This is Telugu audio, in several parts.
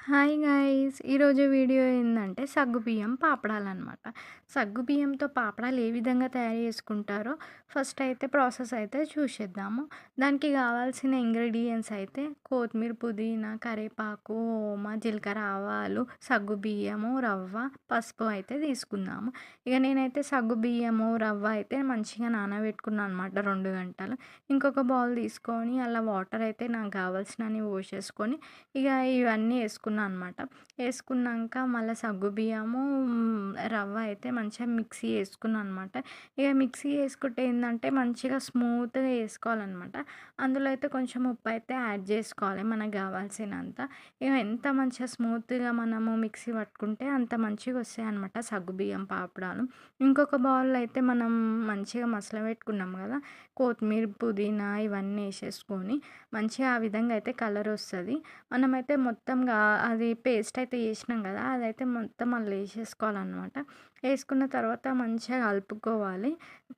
Hi guys! ఈరోజు వీడియో ఏందంటే సగ్గుబియ్యం పాపడాలనమాట. సగ్గుబియ్యంతో పాపడాలు ఏ విధంగా తయారు చేసుకుంటారో ఫస్ట్ అయితే ప్రాసెస్ అయితే చూసేద్దాము. దానికి కావాల్సిన ఇంగ్రీడియెంట్స్ అయితే కొత్తిమీర, పుదీనా, కరివేపాకు, ఓమ, జీలకర్ర, ఆవాలు, సగ్గుబియ్యము, రవ్వ, పసుపు అయితే తీసుకుందాము. ఇక నేనైతే సగ్గుబియ్యము, రవ్వ అయితే మంచిగా నానబెట్టుకున్నాను అనమాట 2 గంటలు. ఇంకొక బౌల్ తీసుకొని అలా వాటర్ అయితే నాకు కావాల్సినన్ని పోసేసుకొని ఇక ఇవన్నీ వేసుకున్నా అనమాట. వేసుకున్నాక మళ్ళీ సగ్గుబియ్యము, రవ్వ అయితే మంచిగా మిక్సీ వేసుకున్నా అనమాట. ఇక మిక్సీ వేసుకుంటే ఏంటంటే మంచిగా స్మూత్‌గా వేసుకోవాలనమాట. అందులో అయితే కొంచెం ఉప్పు అయితే యాడ్ చేసుకోవాలి మనకు కావాల్సినంత. ఇక ఎంత మంచిగా స్మూత్‌గా మనము మిక్సీ పట్టుకుంటే అంత మంచిగా వస్తాయన్నమాట సగ్గుబియ్యం పాపడాలు. ఇంకొక బౌల్‌లో అయితే మనం మంచిగా మసలబెట్టుకున్నాం కదా! కొత్తిమీర, పుదీనా ఇవన్నీ వేసేసుకొని మంచిగా ఆ విధంగా అయితే కలర్ వస్తది. మనమైతే మొత్తంగా అది పేస్ట్ అయితే చేసినాం కదా! అదైతే మొత్తం అందులో ఏసేసుకోవాలనమాట. ఏసుకున్న తర్వాత మంచిగా కలుపుకోవాలి.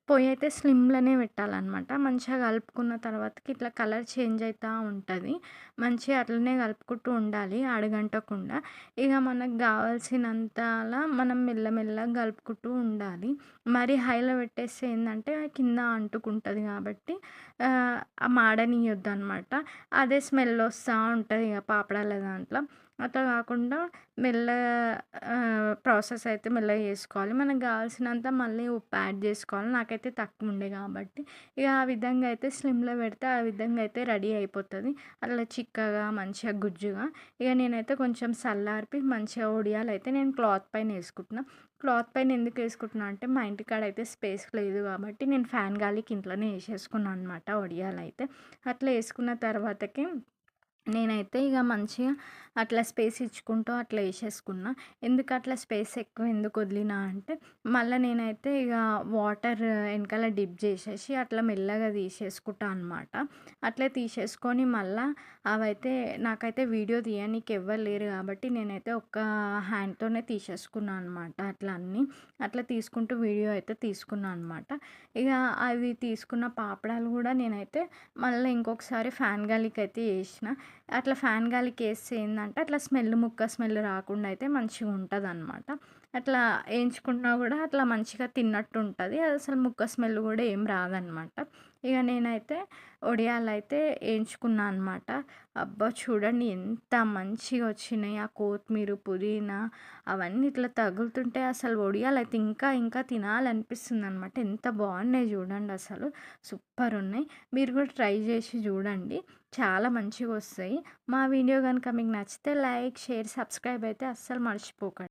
పొయ్యి అయితే స్లిమ్‌లోనే పెట్టాలనమాట. మంచిగా కలుపుకున్న తర్వాతకి ఇట్లా కలర్ చేంజ్ అయితా ఉంటది. మంచిగా అట్లనే కలుపుకుంటూ ఉండాలి అడుగంటకుండా. ఇక మనకు కావాల్సినంతలా మనం మెల్లమెల్లగా కలుపుకుంటూ ఉండాలి. మరి హైలో పెట్టేస్తే ఏందంటే కింద అంటుకుంటది కాబట్టి మాడనీయొద్దనమాట. అదే స్మెల్ వస్తా ఉంటది ఇగ పాపడాల దాంట్లో. అట్లా కాకుండా మెల్లగా ప్రాసెస్ అయితే మెల్లగా చేసుకోవాలి. మనకు కావాల్సినంత మళ్ళీ ఉప్పు యాడ్ చేసుకోవాలి. నాకైతే తక్కువ ఉండే కాబట్టి ఇక ఆ విధంగా అయితే స్లిమ్‌లో పెడితే ఆ విధంగా అయితే రెడీ అయిపోతది. అట్లా చిక్కగా మంచిగా గుజ్జుగా. ఇక నేనైతే కొంచెం చల్లార్పి మంచిగా ఒడియాలైతే నేను క్లాత్ పైన ఏసుకుంటున్నా. క్లాత్ పైన ఎందుకు ఏసుకుంటున్నా అంటే మా ఇంటికాడ అయితే స్పేస్ లేదు కాబట్టి నేను ఫ్యాన్ గాలికి ఇంట్లోనే ఏసేసుకున్నా అనమాట ఒడియాలైతే. అట్లా ఏసుకున్న తర్వాతకి నేనైతే ఇగ మంచిగా అట్లా స్పేస్ ఇచ్చుకుంటూ అట్లా ఏసేసుకున్నా. ఎందుకు అట్లా స్పేస్ ఎక్కువ ఎందుకు వదిలినా అంటే, మళ్ళా నేనైతే ఇగ వాటర్ ఎనకాల డిప్ జేసేసి అట్లా మెల్లగా తీసేసుకుంటా అనమాట. అట్లా తీసేసుకొని మళ్ళా అవైతే నాకైతే వీడియో తీయనీకి ఎవ్వరు లేరు కాబట్టి నేనైతే ఒక్క హ్యాండ్‌తోనే తీసేసుకున్నా అనమాట అట్లా అన్నీ. అట్లా తీసుకుంటూ వీడియో అయితే తీసుకున్నా అనమాట. ఇగ అవి తీసుకున్న పాపడాలు గూడా నేనైతే మళ్ళీ ఇంకొకసారి ఫ్యాన్ గాలికైతే ఏసిన. అట్లా ఫ్యాన్ గాలికేస్తే ఏందంటే అట్లా ముక్క స్మెల్ రాకుండా అయితే మంచిగుంటదనమాట. అట్లా ఏయించుకున్నా గూడా అట్లా మంచిగా తిన్నట్టు ఉంటది. అసలు ముక్క స్మెల్ గూడా ఏం రాదనమాట. ఇగ నేనైతే ఒడియాలైతే ఏయించుకున్నా అనమాట. అబ్బా! చూడండి ఎంత మంచిగా వచ్చినాయి. ఆ కొత్తిమీర, పుదీనా అవన్నీ ఇట్లా తగులుతుంటే అసలు ఒడియాలైతే ఇంకా ఇంకా తినాలనిపిస్తుందనమాట. ఎంత బాగున్నాయి చూడండసలు. సూపరున్నాయి. మీరు కూడా ట్రై చేసి చూడండి. చాలా మంచిగొస్తాయి. మా వీడియో గనుక మీకు నచ్చితే లైక్, షేర్, సబ్స్క్రైబ్ అయితే అస్సలు మర్చిపోకండి.